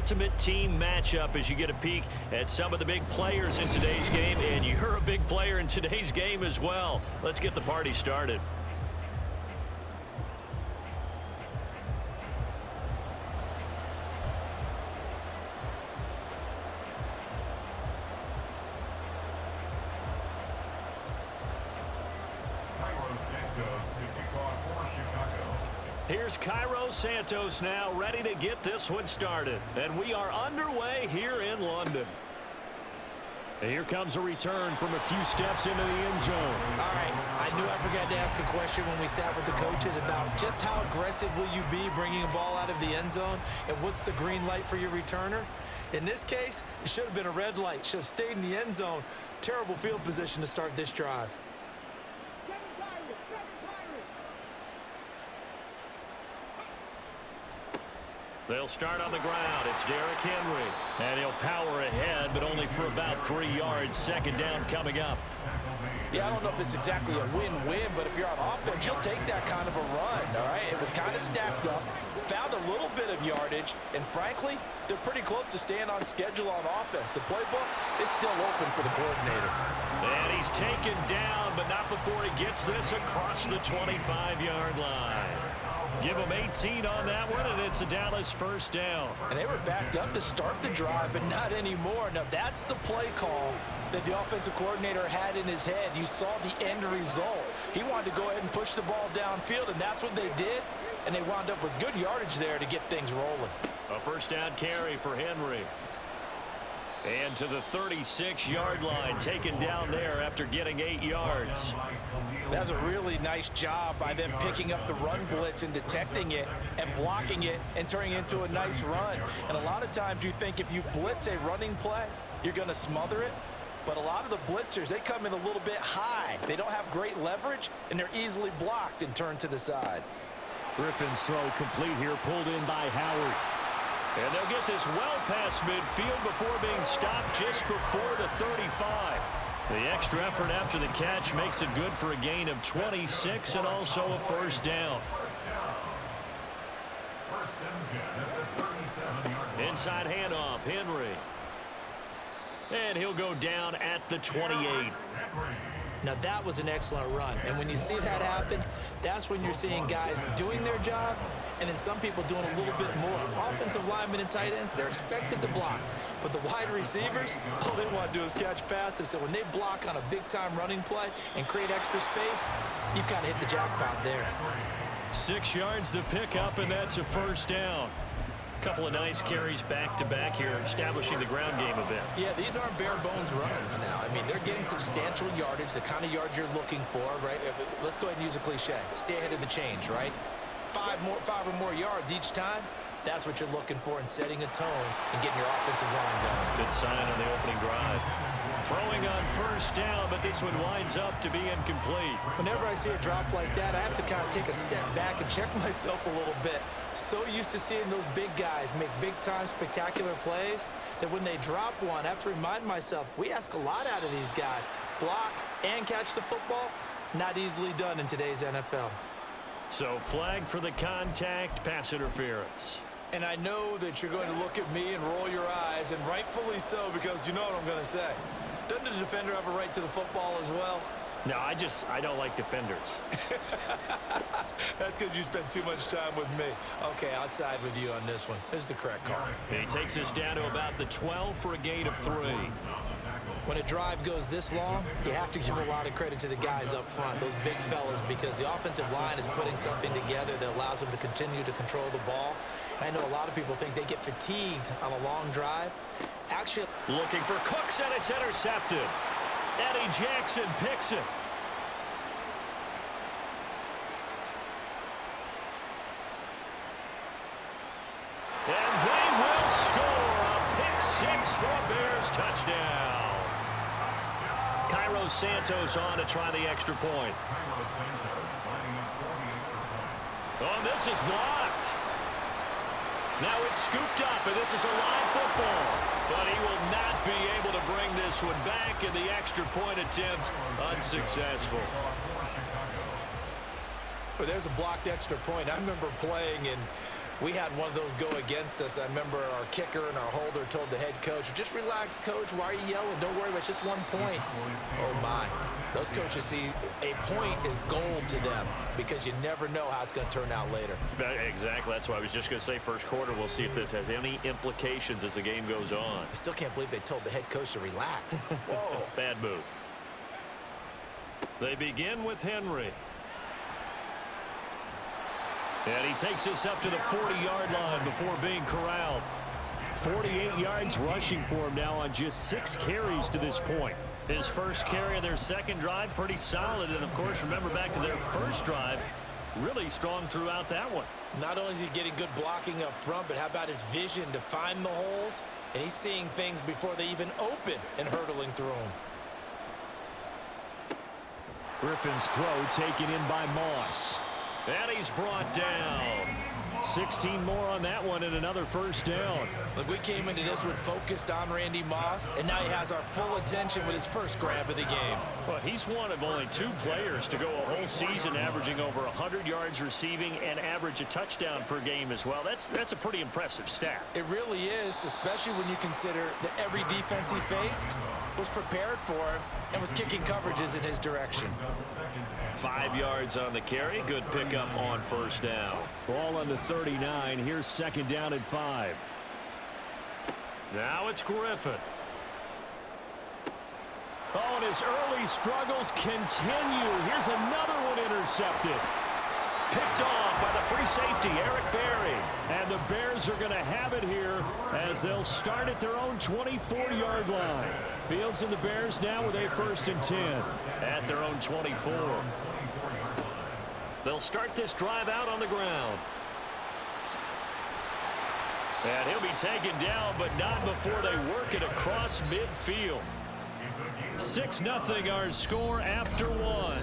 ultimate team matchup as you get a peek at some of the big players in today's game, and you're a big player in today's game as well. Let's get the party started. Here's Cairo Santos now ready to get this one started. And we are underway here in London. And here comes a return from a few steps into the end zone. All right, I knew I forgot to ask a question when we sat with the coaches about just how aggressive will you be bringing a ball out of the end zone, and what's the green light for your returner? In this case, it should have been a red light. Should have stayed in the end zone. Terrible field position to start this drive. They'll start on the ground. It's Derrick Henry. And he'll power ahead, but only for about 3 yards. Second down coming up. Yeah, I don't know if it's exactly a win-win, but if you're on offense, you'll take that kind of a run, all right? It was kind of stacked up, found a little bit of yardage, and frankly, they're pretty close to staying on schedule on offense. The playbook is still open for the coordinator. And he's taken down, but not before he gets this across the 25-yard line. Give him 18 on that one, and it's a Dallas first down. And they were backed up to start the drive, but not anymore. Now, that's the play call that the offensive coordinator had in his head. You saw the end result. He wanted to go ahead and push the ball downfield, and that's what they did. And they wound up with good yardage there to get things rolling. A first down carry for Henry. And to the 36-yard line, taken down there after getting 8 yards. That's a really nice job by them picking up the run blitz and detecting it and blocking it and turning it into a nice run. And a lot of times you think if you blitz a running play, you're going to smother it. But a lot of the blitzers, they come in a little bit high. They don't have great leverage, and they're easily blocked and turned to the side. Griffin's throw complete here, pulled in by Howard. And they'll get this well past midfield before being stopped just before the 35. The extra effort after the catch makes it good for a gain of 26 and also a first down. Inside handoff, Henry. And he'll go down at the 28. Now, that was an excellent run. And when you see that happen, that's when you're seeing guys doing their job and then some people doing a little bit more. Offensive linemen and tight ends, they're expected to block. But the wide receivers, all they want to do is catch passes. So when they block on a big-time running play and create extra space, you've kind of hit the jackpot there. 6 yards the pickup, and that's a first down. Couple of nice carries back-to-back here, establishing the ground game a bit. Yeah, these aren't bare-bones runs now. I mean, they're getting substantial yardage, the kind of yards you're looking for, right? Let's go ahead and use a cliche. Stay ahead of the change, right? 5 or more yards each time. That's what you're looking for in setting a tone and getting your offensive line going. Good sign on the opening drive. Throwing on first down, but this one winds up to be incomplete. Whenever I see a drop like that, I have to kind of take a step back and check myself a little bit. So used to seeing those big guys make big-time spectacular plays that when they drop one, I have to remind myself, we ask a lot out of these guys. Block and catch the football, not easily done in today's NFL. So flag for the contact, pass interference. And I know that you're going to look at me and roll your eyes, and rightfully so, because you know what I'm going to say. Doesn't the defender have a right to the football as well? No, I don't like defenders. That's because you spend too much time with me. Okay, I'll side with you on this one. This is the correct call. He takes us down to about the 12 for a gain of 3. When a drive goes this long, you have to give a lot of credit to the guys up front, those big fellas, because the offensive line is putting something together that allows them to continue to control the ball. I know a lot of people think they get fatigued on a long drive. Actually, looking for Cooks, and it's intercepted. Eddie Jackson picks it. And they will score a pick 6 for a Bears touchdown. Cairo Santos on to try the extra point. Oh, this is blocked. Now it's scooped up, and this is a live football. But he will not be able to bring this one back, and the extra point attempt unsuccessful. Well, there's a blocked extra point. I remember playing, and We had one of those go against us. I remember our kicker and our holder told the head coach, just relax, coach. Why are you yelling? Don't worry about it. It's just 1 point. Oh, my. Those coaches see a point is gold to them because you never know how it's going to turn out later. Exactly. That's why I was just going to say first quarter. We'll see if this has any implications as the game goes on. I still can't believe they told the head coach to relax. Whoa. Bad move. They begin with Henry. And he takes this up to the 40-yard line before being corralled. 48 yards rushing for him now on just 6 carries to this point. His first carry of their second drive, pretty solid. And, of course, remember back to their first drive, really strong throughout that one. Not only is he getting good blocking up front, but how about his vision to find the holes? And he's seeing things before they even open and hurtling through them. Griffin's throw taken in by Moss. And he's brought down. 16 more on that one and another first down. Look, we came into this one focused on Randy Moss, and now he has our full attention with his first grab of the game. Well, he's one of only 2 players to go a whole season averaging over 100 yards receiving and average a touchdown per game as well. That's a pretty impressive stat. It really is, especially when you consider that every defense he faced was prepared for him and was kicking coverages in his direction. 5 yards on the carry. Good pickup on first down. Ball on the 39. Here's second down and 5. Now it's Griffin. Oh, and his early struggles continue. Here's another one intercepted. Picked off by the free safety, Eric Berry. And the Bears are going to have it here as they'll start at their own 24-yard line. Fields and the Bears now with a 1st and 10 at their own 24. They'll start this drive out on the ground. And he'll be taken down, but not before they work it across midfield. 6-0 our score after 1.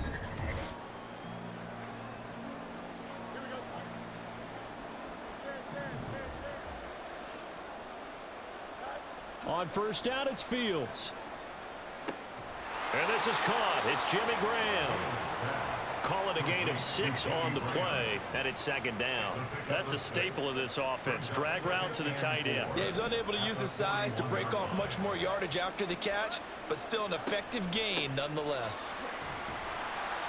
On first down, it's Fields. And this is caught. It's Jimmy Graham. Call it a gain of 6 on the play, and it's second down. That's a staple of this offense. Drag route to the tight end. Yeah, he's unable to use his size to break off much more yardage after the catch, but still an effective gain nonetheless.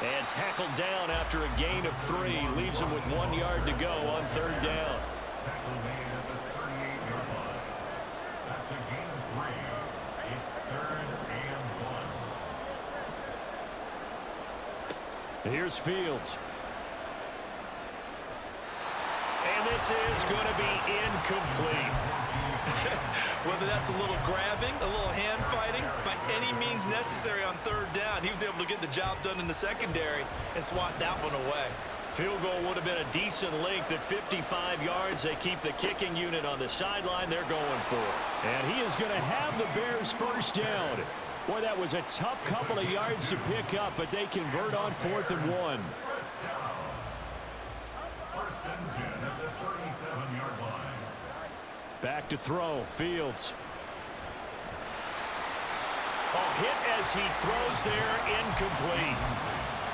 And tackled down after a gain of 3. Leaves him with 1 yard to go on third down. Here's Fields. And this is going to be incomplete. Whether that's a little grabbing, a little hand fighting, by any means necessary on third down, he was able to get the job done in the secondary and swat that one away. Field goal would have been a decent length at 55 yards. They keep the kicking unit on the sideline. They're going for it. And he is going to have the Bears first down. Boy, that was a tough couple of yards to pick up, but they convert on 4th and 1. Back to throw. Fields. A hit as he throws there, incomplete.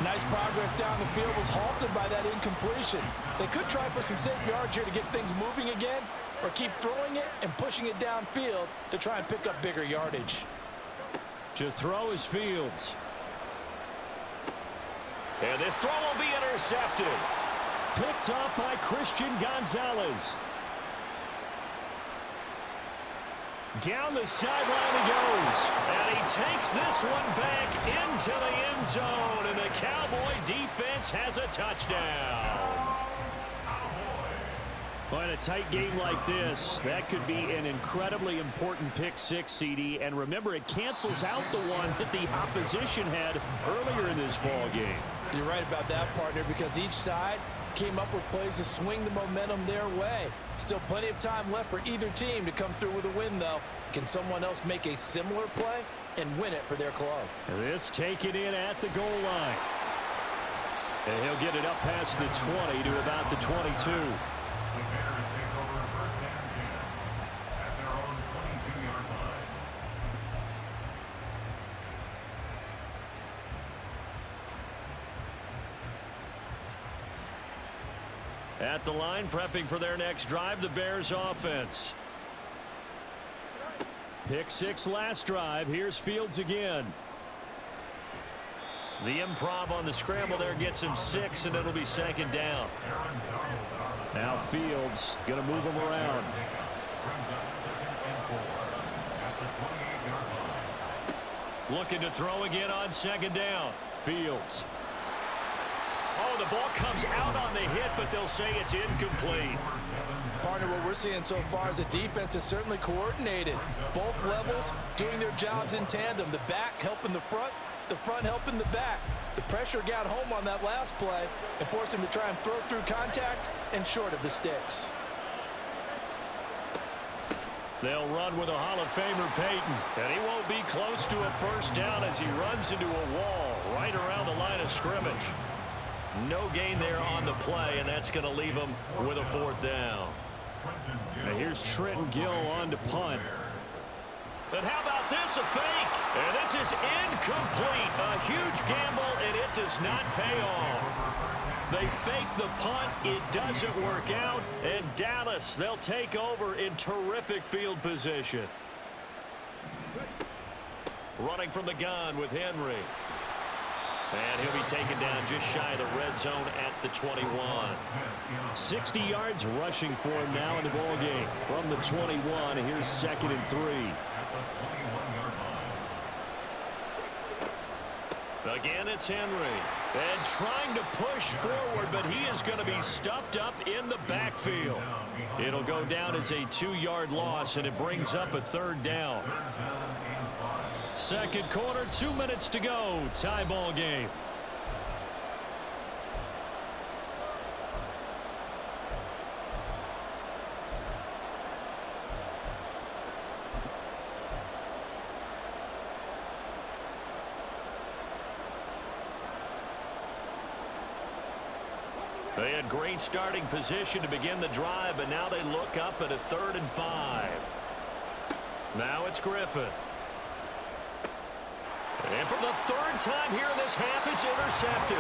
Nice progress down the field, was halted by that incompletion. They could try for some safe yards here to get things moving again, or keep throwing it and pushing it downfield to try and pick up bigger yardage. To throw is Fields. And this throw will be intercepted. Picked off by Christian Gonzalez. Down the sideline he goes. And he takes this one back into the end zone. And the Cowboy defense has a touchdown. Well, in a tight game like this, that could be an incredibly important pick six, CD. And remember, it cancels out the one that the opposition had earlier in this ball game. You're right about that, partner, because each side came up with plays to swing the momentum their way. Still plenty of time left for either team to come through with a win, though. Can someone else make a similar play and win it for their club? This taken in at the goal line. And he'll get it up past the 20 to about the 22. At the line, prepping for their next drive, the Bears offense. Pick 6 last drive. Here's Fields again. The improv on the scramble there gets him 6, and it'll be 2nd down. Now Fields going to move him around. Looking to throw again on 2nd down. Fields. Oh, the ball comes out on the hit, but they'll say it's incomplete. Partner, what we're seeing so far is the defense is certainly coordinated. Both levels doing their jobs in tandem. The back helping the front helping the back. The pressure got home on that last play and forced him to try and throw through contact and short of the sticks. They'll run with a Hall of Famer, Peyton. And he won't be close to a 1st down as he runs into a wall right around the line of scrimmage. No gain there on the play, and that's going to leave him with a 4th down. Now here's Trenton Gill on to punt. And how about this, a fake? And this is incomplete. A huge gamble, and it does not pay off. They fake the punt. It doesn't work out. And Dallas, they'll take over in terrific field position. Running from the gun with Henry. And he'll be taken down just shy of the red zone at the 21. 60 yards rushing for him now in the ball game. From the 21, here's 2nd and 3. Again, it's Henry. And trying to push forward, but he is going to be stuffed up in the backfield. It'll go down as a 2-yard loss, and it brings up a 3rd down. 2nd quarter, 2 minutes to go. Tie ball game. They had great starting position to begin the drive, but now they look up at a 3rd and 5. Now it's Griffin. And for the 3rd time here in this half, it's intercepted.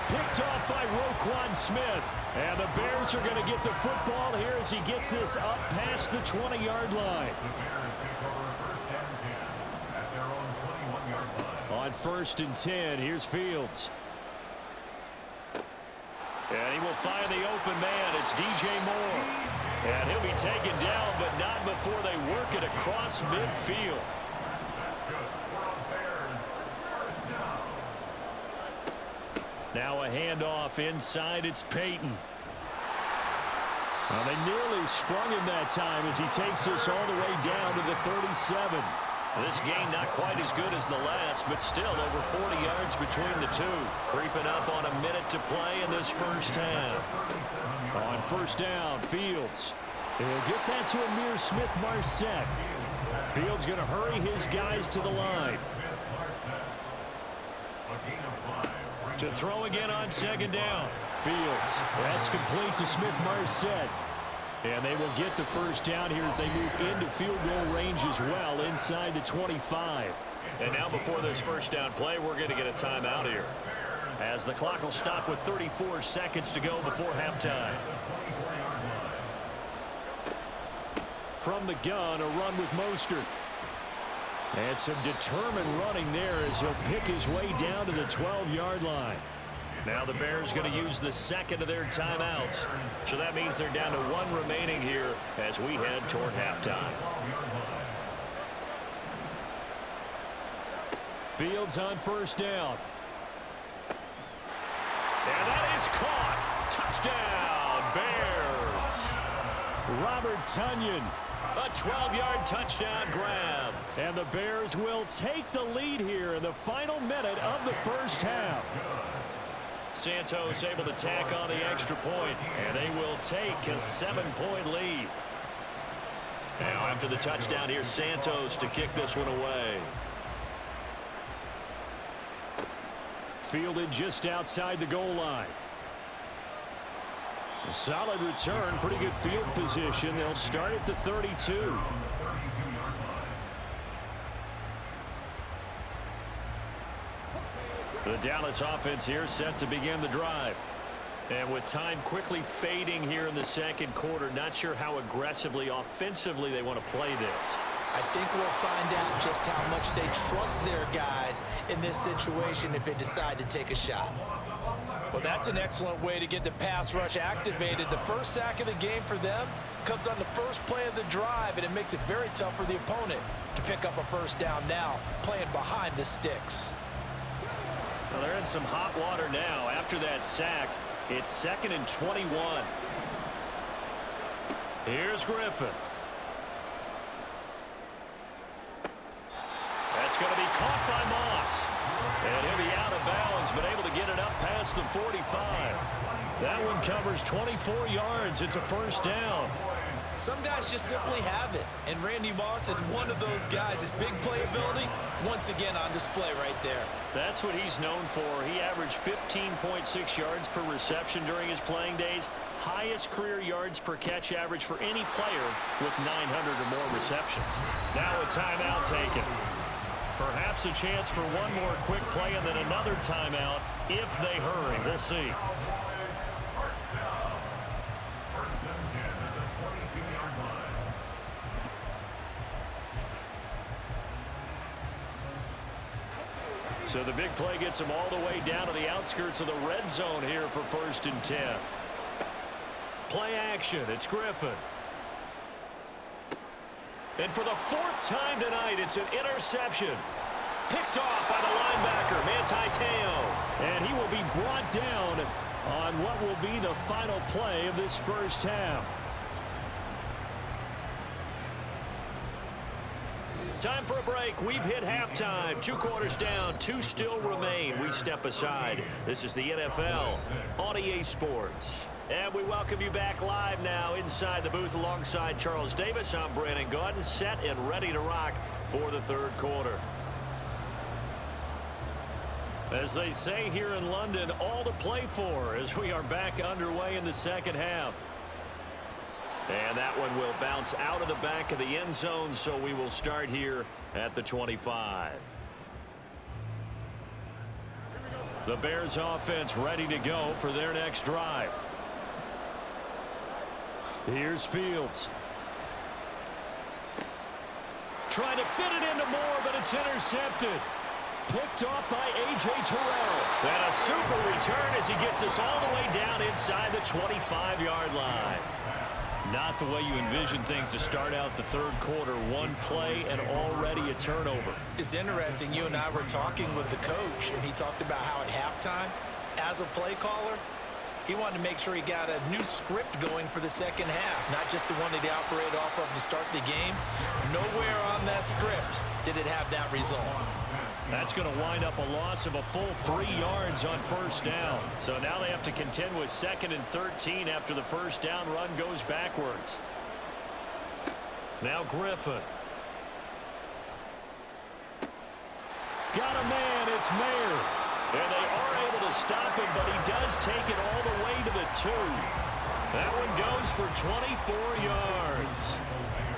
Picked off by Roquan Smith. And the Bears are going to get the football here as he gets this up past the 20-yard line. On 1st and 10, here's Fields. And he will find the open man. It's DJ Moore. And he'll be taken down, but not before they work it across midfield. Now a handoff inside. It's Peyton. Well, they nearly sprung him that time as he takes this all the way down to the 37. This game not quite as good as the last, but still over 40 yards between the two. Creeping up on a minute to play in this 1st half. On 1st down, Fields. He'll get that to Amir Smith-Marset. Fields going to hurry his guys to the line. To throw again on 2nd down. Fields. That's complete to Smith-Marset. And they will get the 1st down here as they move into field goal range as well inside the 25. And now before this 1st down play, we're going to get a timeout here, as the clock will stop with 34 seconds to go before halftime. From the gun, a run with Mostert. And some determined running there as he'll pick his way down to the 12-yard line. Now the Bears going to use the 2nd of their timeouts. So that means they're down to 1 remaining here as we head toward halftime. Fields on 1st down. And that is caught. Touchdown, Bears. Robert Tonyan. A 12-yard touchdown grab. And the Bears will take the lead here in the final minute of the 1st half. Santos able to tack on the extra point, and they will take a 7-point lead. Now after the touchdown, here's Santos to kick this one away. Fielded just outside the goal line. A solid return, pretty good field position. They'll start at the 32. The Dallas offense here set to begin the drive. And with time quickly fading here in the second quarter, not sure how aggressively, offensively they want to play this. I think we'll find out just how much they trust their guys in this situation if they decide to take a shot. Well, that's an excellent way to get the pass rush activated. The first sack of the game for them comes on the first play of the drive, and it makes it very tough for the opponent to pick up a first down now, playing behind the sticks. Well, they're in some hot water now. After that sack, it's 2nd and 21. Here's Griffin. That's going to be caught by Moss. And he'll be out of bounds, but able to get it up past the 45. That one covers 24 yards. It's a first down. Some guys just simply have it, and Randy Moss is one of those guys. His big playability, once again on display right there. That's what he's known for. He averaged 15.6 yards per reception during his playing days. Highest career yards per catch average for any player with 900 or more receptions. Now a timeout taken. Perhaps a chance for one more quick play and then another timeout if they hurry. We'll see. So the big play gets them all the way down to the outskirts of the red zone here for 1st and 10. Play action. It's Griffin. And for the 4th time tonight, it's an interception. Picked off by the linebacker, Manti Te'o. And he will be brought down on what will be the final play of this first half. Time for a break. We've hit halftime. 2 quarters down. 2 still remain. We step aside. This is the NFL on EA Sports. And we welcome you back live now inside the booth alongside Charles Davis. I'm Brandon Gaudin, set and ready to rock for the 3rd quarter. As they say here in London, all to play for as we are back underway in the second half. And that one will bounce out of the back of the end zone, so we will start here at the 25. The Bears offense ready to go for their next drive. Here's Fields. Trying to fit it into Moore, but it's intercepted. Picked off by A.J. Terrell. And a super return as he gets us all the way down inside the 25-yard line. Not the way you envision things to start out the 3rd quarter. One play and already a turnover. It's interesting. You and I were talking with the coach, and he talked about how at halftime, as a play caller, he wanted to make sure he got a new script going for the second half, not just the one that he operated off of to start the game. Nowhere on that script did it have that result. That's going to wind up a loss of a full 3 yards on first down. So now they have to contend with 2nd and 13 after the first down run goes backwards. Now Griffin. Got a man. It's Mayer. And they are able to stop him, but he does take it all the way to the 2. That one goes for 24 yards.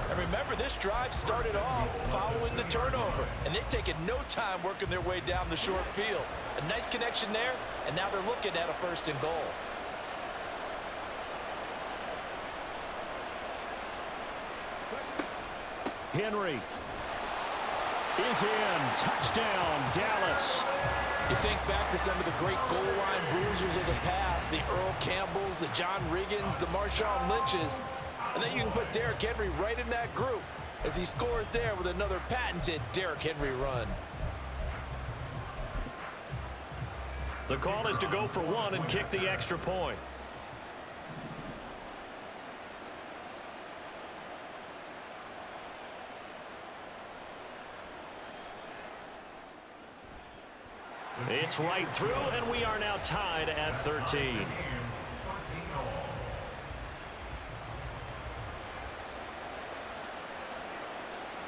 And remember, this drive started off following the turnover, and they've taken no time working their way down the short field. A nice connection there, and now they're looking at a 1st and goal. Henry is in. Touchdown, Dallas. You think back to some of the great goal line bruisers of the past, the Earl Campbells, the John Riggins, the Marshawn Lynches, and then you can put Derrick Henry right in that group as he scores there with another patented Derrick Henry run. The call is to go for 1 and kick the extra point. It's right through, and we are now tied at 13.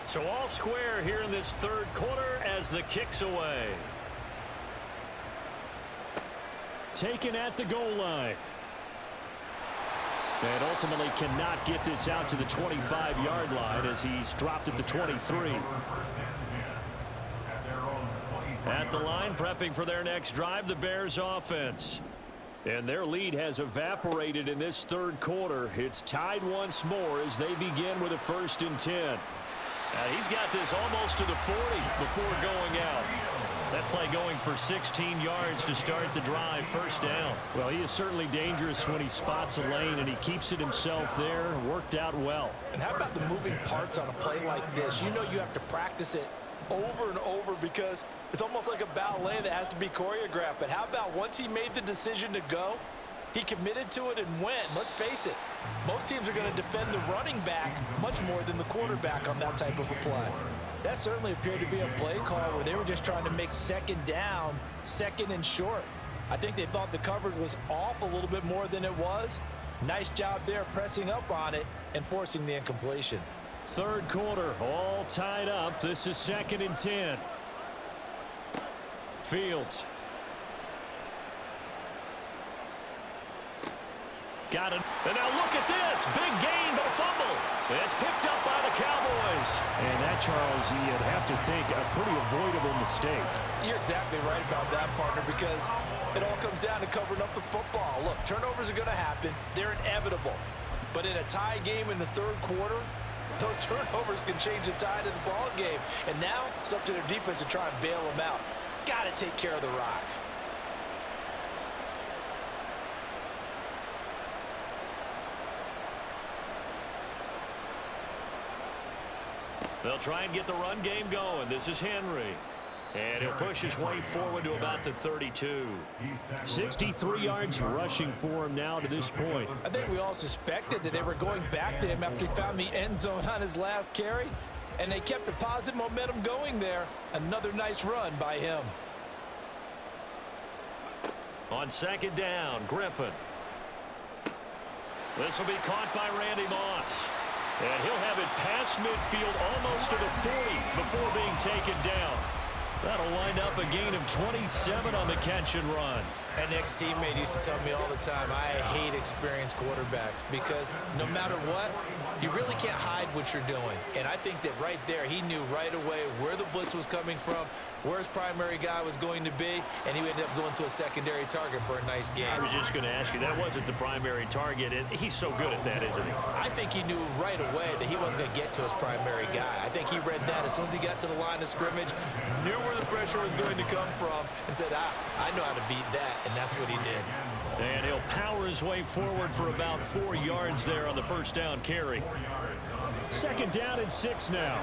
So all square here in this 3rd quarter as the kick's away. Taken at the goal line. And ultimately cannot get this out to the 25-yard line as he's dropped at the 23. At the line, prepping for their next drive, the Bears offense. And their lead has evaporated in this third quarter. It's tied once more as they begin with a 1st and 10. He's got this almost to the 40 before going out. That play going for 16 yards to start the drive, 1st down. Well, he is certainly dangerous when he spots a lane, and he keeps it himself there. Worked out well. And how about the moving parts on a play like this? You know you have to practice it over and over because it's almost like a ballet that has to be choreographed. But how about once he made the decision to go, he committed to it and went. Let's face it, most teams are going to defend the running back much more than the quarterback on that type of a play. That certainly appeared to be a play call where they were just trying to make 2nd down, 2nd and short. I think they thought the coverage was off a little bit more than it was. Nice job there pressing up on it and forcing the incompletion. Third quarter, all tied up. This is 2nd and 10. Fields. Got it. And now look at this. Big gain, but a fumble. It's picked up by the Cowboys. And that, Charles, you'd have to think a pretty avoidable mistake. You're exactly right about that, partner, because it all comes down to covering up the football. Look, turnovers are going to happen. They're inevitable. But in a tie game in the third quarter, those turnovers can change the tide of the ball game. And now it's up to their defense to try and bail them out. Got to take care of the rock. They'll try and get the run game going. This is Henry. And he'll push his way forward to about the 32. 63 yards rushing for him now to this point. I think we all suspected that they were going back to him after he found the end zone on his last carry. And they kept the positive momentum going there. Another nice run by him. On 2nd down, Griffin. This will be caught by Randy Moss. And he'll have it past midfield almost to the 40 before being taken down. That'll wind up a gain of 27 on the catch and run. An ex-teammate used to tell me all the time, I hate experienced quarterbacks because no matter what, you really can't hide what you're doing. And I think that right there, he knew right away where the blitz was coming from, where his primary guy was going to be, and he ended up going to a secondary target for a nice game. I was just going to ask you, that wasn't the primary target, and he's so good at that, isn't he? I think he knew right away that he wasn't going to get to his primary guy. I think he read that as soon as he got to the line of scrimmage, knew where the pressure was going to come from, and said, I know how to beat that, and that's what he did. And he'll power his way forward for about 4 yards there on the 1st down carry. 2nd down and 6 now.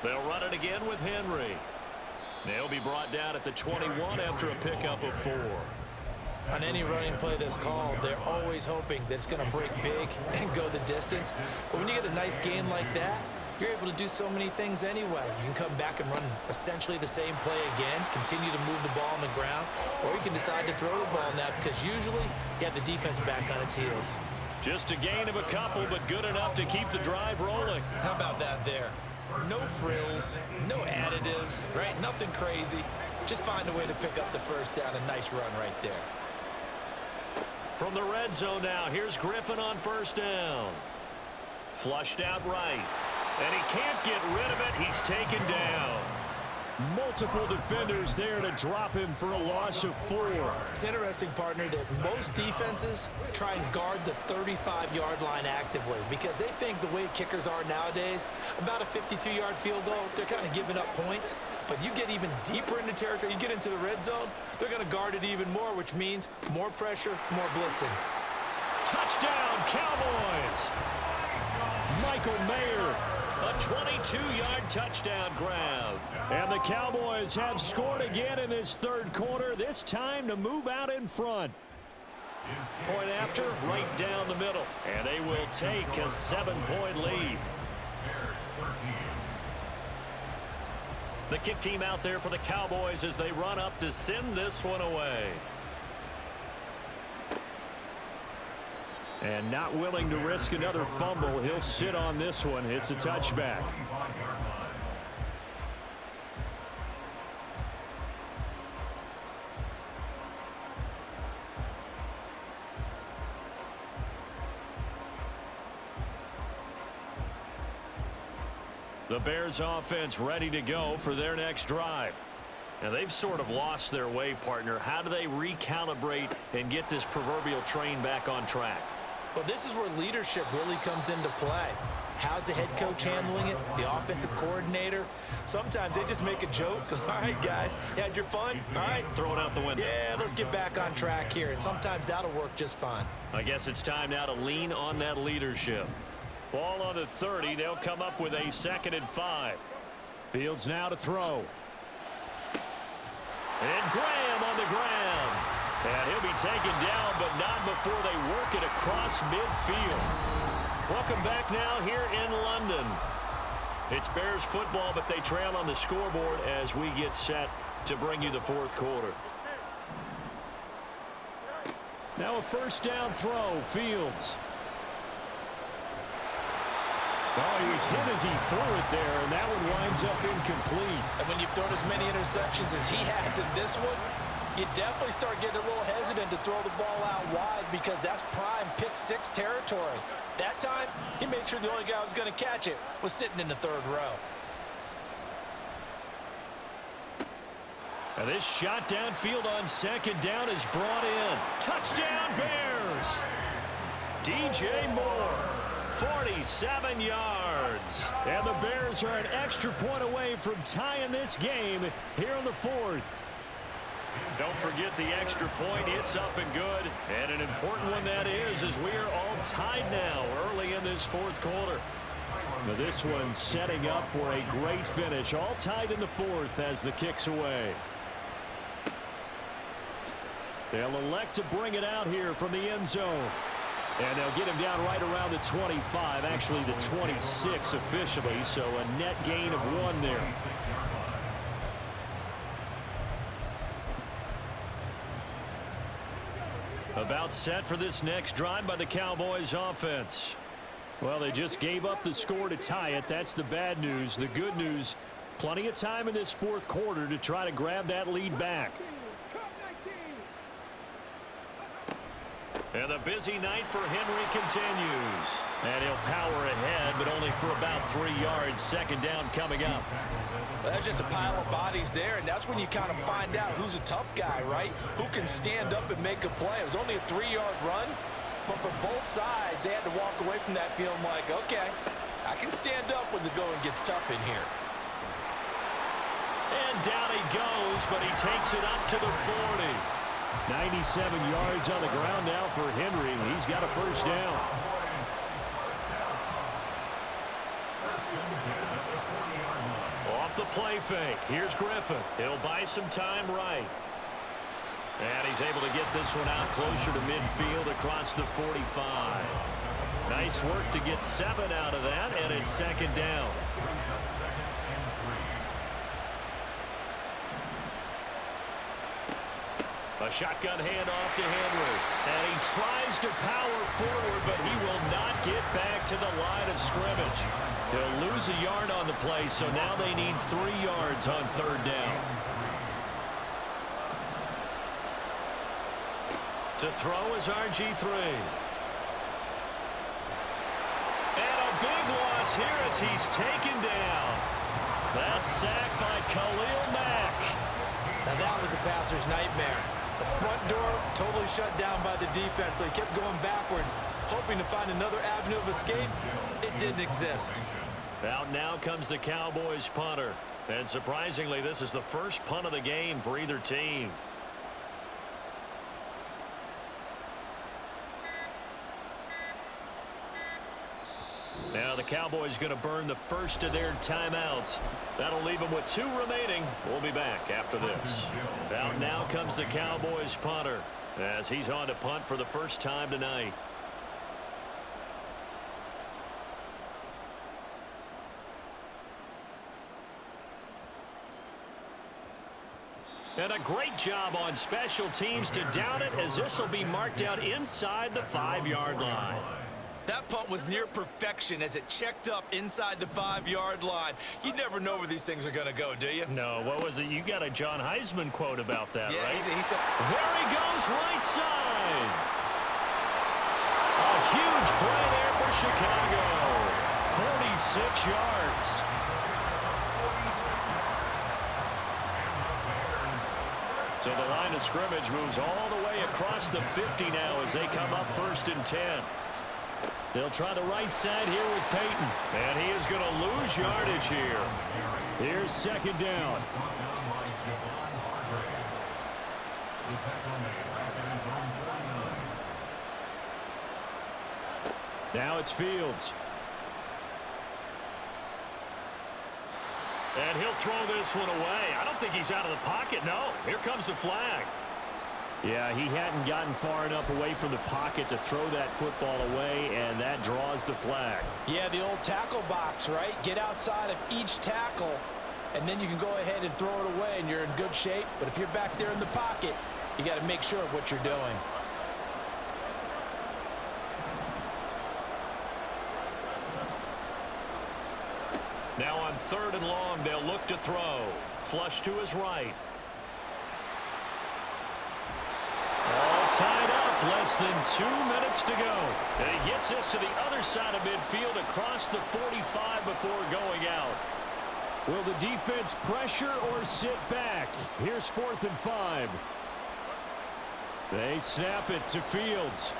They'll run it again with Henry. They'll be brought down at the 21 after a pickup of 4. On any running play that's called, they're always hoping that it's going to break big and go the distance. But when you get a nice gain like that, you're able to do so many things anyway. You can come back and run essentially the same play again, continue to move the ball on the ground, or you can decide to throw the ball now because usually you have the defense back on its heels. Just a gain of a couple, but good enough to keep the drive rolling. How about that there? No frills, no additives, right? Nothing crazy. Just find a way to pick up the 1st down. A nice run right there. From the red zone now, here's Griffin on 1st down. Flushed out right. And he can't get rid of it. He's taken down. Multiple defenders there to drop him for a loss of 4. It's interesting, partner, that most defenses try and guard the 35-yard line actively because they think the way kickers are nowadays, about a 52-yard field goal, they're kind of giving up points. But you get even deeper into territory, you get into the red zone, they're going to guard it even more, which means more pressure, more blitzing. Touchdown, Cowboys! Michael Mayer. A 22-yard touchdown grab. And the Cowboys have scored again in this third quarter, this time to move out in front. Point after, right down the middle. And they will take a 7-point lead. The kick team out there for the Cowboys as they run up to send this one away. And not willing to risk another fumble, he'll sit on this one. It's a touchback. The Bears offense ready to go for their next drive. And they've sort of lost their way, partner. How do they recalibrate and get this proverbial train back on track? Well, this is where leadership really comes into play. How's the head coach handling it? The offensive coordinator? Sometimes they just make a joke. All right, guys, you had your fun? All right. Throw it out the window. Yeah, let's get back on track here. And sometimes that'll work just fine. I guess it's time now to lean on that leadership. Ball on the 30. They'll come up with a 2nd and 5. Fields now to throw. And Graham on the ground. And he'll be taken down, but not before they work it across midfield. Welcome back now here in London. It's Bears football, but they trail on the scoreboard as we get set to bring you the 4th quarter. Now a 1st down throw, Fields. Oh, he was hit as he threw it there, and that one winds up incomplete. And when you've thrown as many interceptions as he has in this one, you definitely start getting a little hesitant to throw the ball out wide because that's prime pick 6 territory. That time, he made sure the only guy who was going to catch it was sitting in the 3rd row. And this shot downfield on 2nd down is brought in. Touchdown, Bears! DJ Moore, 47 yards. And the Bears are an extra point away from tying this game here in the 4th. Don't forget the extra point. It's up and good. And an important one that is, as we are all tied now early in this 4th quarter. Now this one setting up for a great finish. All tied in the 4th as the kick's away. They'll elect to bring it out here from the end zone. And they'll get him down right around the 25, actually the 26 officially, so a net gain of 1 there. About set for this next drive by the Cowboys offense. Well, they just gave up the score to tie it. That's the bad news. The good news, plenty of time in this 4th quarter to try to grab that lead back. And the busy night for Henry continues. And he'll power ahead, but only for about 3 yards. 2nd down coming up. Well, that's just a pile of bodies there, and that's when you kind of find out who's a tough guy, right? Who can stand up and make a play. It was only a 3-yard run, but for both sides, they had to walk away from that feeling like, okay, I can stand up when the going gets tough in here. And down he goes, but he takes it up to the 40. 97 yards on the ground now for Henry. He's got a 1st down. Off the play fake. Here's Griffin. He'll buy some time right. And he's able to get this one out closer to midfield across the 45. Nice work to get 7 out of that, and it's 2nd down. A shotgun handoff to Henry. And he tries to power forward, but he will not get back to the line of scrimmage. He'll lose a yard on the play, so now they need 3 yards on 3rd down. To throw is RG3. And a big loss here as he's taken down. That's sacked by Khalil Mack. Now that was a passer's nightmare. The front door totally shut down by the defense, so he kept going backwards, hoping to find another avenue of escape. It didn't exist. Out now comes the Cowboys punter. And surprisingly, this is the first punt of the game for either team. Now the Cowboys going to burn the first of their timeouts. That'll leave them with 2 remaining. We'll be back after this. Out now comes the Cowboys punter as he's on to punt for the first time tonight. And a great job on special teams to down it, as this will be marked out inside the 5-yard line. That punt was near perfection as it checked up inside the 5-yard line. You never know where these things are going to go, do you? No, what was it? You got a John Heisman quote about that, yeah, right? He said, there he goes, right side. A huge play there for Chicago. 46 yards. line of scrimmage moves all the way across the 50 now as they come up 1st and 10. They'll try the right side here with Peyton. And he is going to lose yardage here. Here's 2nd down. Now it's Fields. And he'll throw this one away. I don't think he's out of the pocket. No, here comes the flag. Yeah, he hadn't gotten far enough away from the pocket to throw that football away, and that draws the flag. Yeah, the old tackle box, right? Get outside of each tackle, and then you can go ahead and throw it away, and you're in good shape. But if you're back there in the pocket, you got to make sure of what you're doing. Now on 3rd and long, they'll look to throw. Flush to his right. All tied up, less than 2 minutes to go. And he gets this to the other side of midfield across the 45 before going out. Will the defense pressure or sit back? Here's 4th and 5. They snap it to Fields.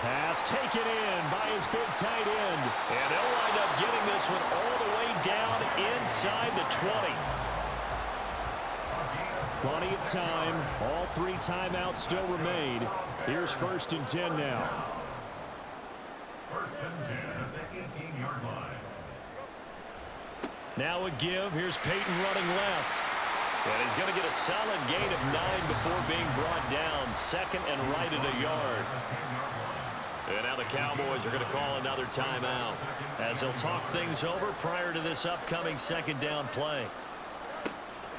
Pass taken in by his big tight end. And they'll wind up getting this one all the way down inside the 20. Plenty of time. All 3 timeouts still remain. Here's 1st and 10 now. 1st and 10 at the 18-yard line. Now a give. Here's Peyton running left. And he's going to get a solid gain of 9 before being brought down. 2nd and right at a yard. And now the Cowboys are going to call another timeout as they'll talk things over prior to this upcoming 2nd down play.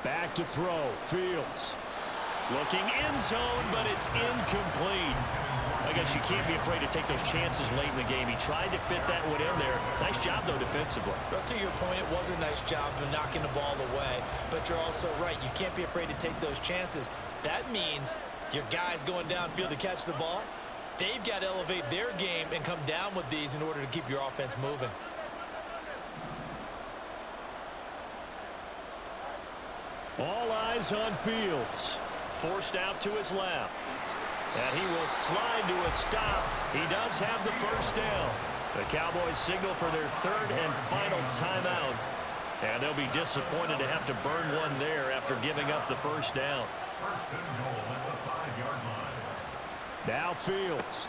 Back to throw. Fields. Looking end zone, but it's incomplete. I guess you can't be afraid to take those chances late in the game. He tried to fit that one in there. Nice job, though, defensively. But to your point, it was a nice job of knocking the ball away. But you're also right. You can't be afraid to take those chances. That means your guys going downfield to catch the ball, they've got to elevate their game and come down with these in order to keep your offense moving. All eyes on Fields. Forced out to his left. And he will slide to a stop. He does have the 1st down. The Cowboys signal for their 3rd and final timeout. And they'll be disappointed to have to burn one there after giving up the 1st down. 1st and goal at the 5-yard line. Now Fields.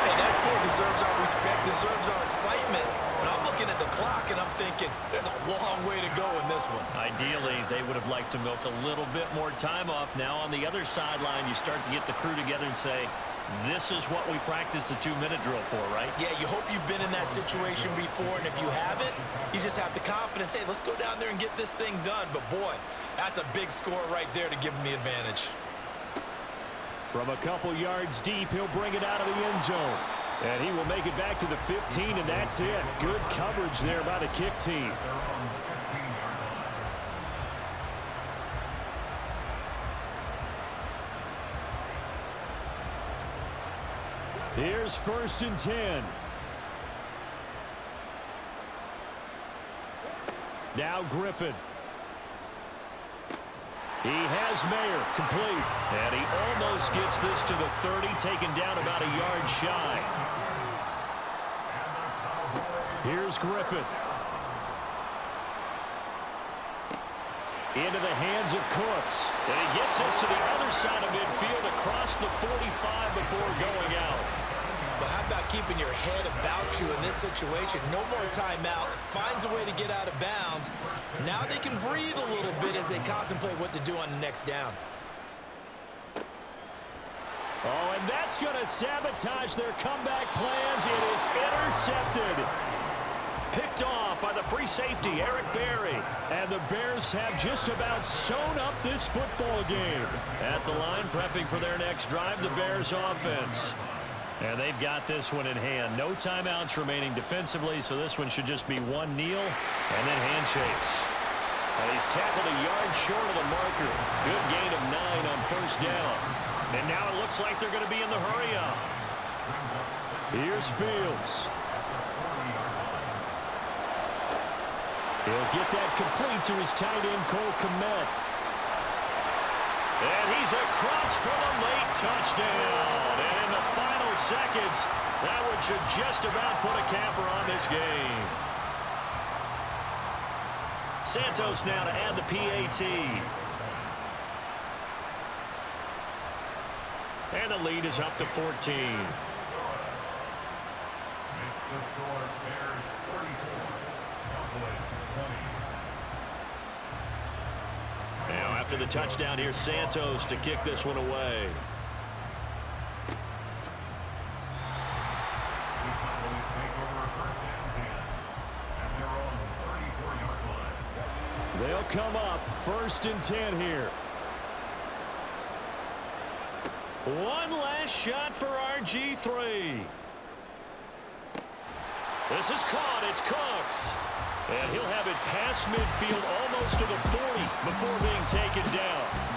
Hey, that score deserves our respect, deserves our excitement. But I'm looking at the clock, and I'm thinking there's a long way to go in this one. Ideally, they would have liked to milk a little bit more time off. Now on the other sideline, you start to get the crew together and say, this is what we practiced the 2-minute drill for, right? Yeah, you hope you've been in that situation before, and if you haven't, you just have the confidence, hey, let's go down there and get this thing done. But, boy, that's a big score right there to give them the advantage. From a couple yards deep, he'll bring it out of the end zone. And he will make it back to the 15, and that's it. Good coverage there by the kick team. Here's 1st and 10. Now Griffin. He has Mayer complete. And he almost gets this to the 30, taken down about a yard shy. Here's Griffin. Into the hands of Cooks. And he gets this to the other side of midfield across the 45 before going out. But how about keeping your head about you in this situation? No more timeouts. Finds a way to get out of bounds. Now they can breathe a little bit as they contemplate what to do on the next down. Oh, and that's going to sabotage their comeback plans. It is intercepted. Picked off by the free safety, Eric Berry. And the Bears have just about sewn up this football game. At the line, prepping for their next drive, the Bears offense. And they've got this one in hand. No timeouts remaining defensively, so this one should just be one kneel and then handshakes. And he's tackled a yard short of the marker. Good gain of 9 on 1st down. And now it looks like they're going to be in the hurry-up. Here's Fields. He'll get that complete to his tight end, Cole Kmet. And he's across for the late touchdown. And in the final seconds, that one should just about put a capper on this game. Santos now to add the PAT. And the lead is up to 14. Makes the score Bears 34, Cowboys 20. Now after the touchdown, here's Santos to kick this one away. The Cowboys take over first and 10 at their own 34-yard line. They'll come up first and 10 here. One last shot for RG3. This is caught. It's Cooks. And he'll have it past midfield almost to the 40 before being taken down.